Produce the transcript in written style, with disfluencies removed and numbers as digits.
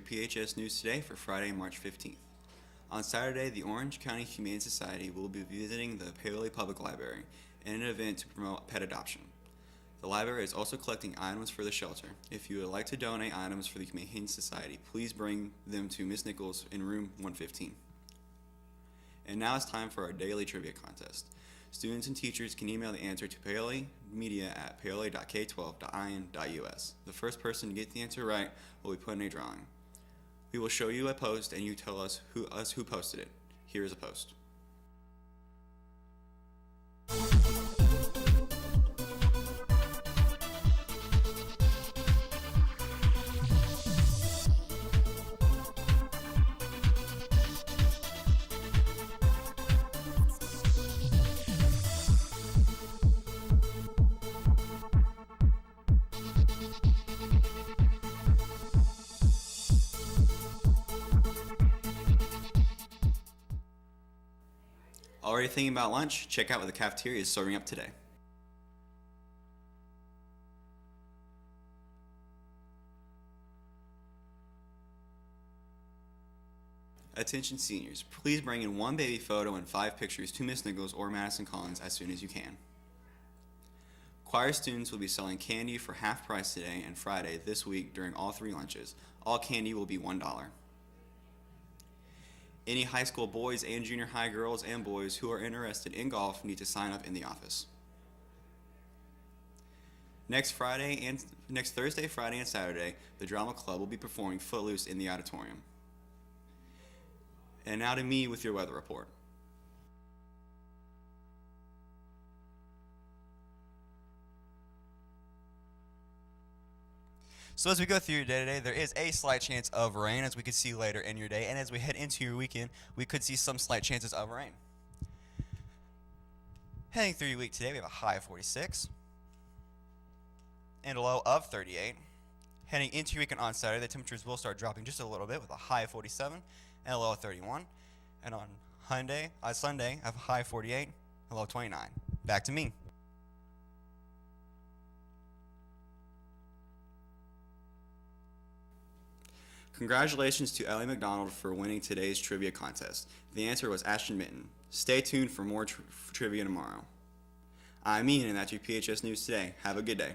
your PHS News Today for Friday, March 15th. On Saturday, the Orange County Humane Society will be visiting the Paoli Public Library in an event to promote pet adoption. The library is also collecting items for the shelter. If you would like to donate items for the Humane Society, please bring them to Ms. Nichols in room 115. And now it's time for our daily trivia contest. Students and teachers can email the answer to paoli@paoli.k12.in.us. The first person to get the answer right will be put in a drawing. We will show you a post and you tell us who posted it. Here is a post. Already thinking about lunch? Check out what the cafeteria is serving up today. Attention seniors, please bring in one baby photo and 5 pictures to Ms. Nichols or Madison Collins as soon as you can. Choir students will be selling candy for half price today and Friday this week during all 3 lunches. All candy will be $1. Any high school boys and junior high girls and boys who are interested in golf need to sign up in the office. Next Thursday, Friday, and Saturday, the Drama Club will be performing Footloose in the auditorium. And now to me with your weather report. So as we go through your day today, there is a slight chance of rain, as we could see later in your day. And as we head into your weekend, we could see some slight chances of rain. Heading through your week today, we have a high of 46 and a low of 38. Heading into your weekend on Saturday, the temperatures will start dropping just a little bit with a high of 47 and a low of 31. And on Sunday, I have a high of 48 and a low of 29. Back to me. Congratulations to Ellie McDonald for winning today's trivia contest. The answer was Ashton Minton. Stay tuned for more trivia tomorrow. I'm Ian, and that's your PHS News Today. Have a good day.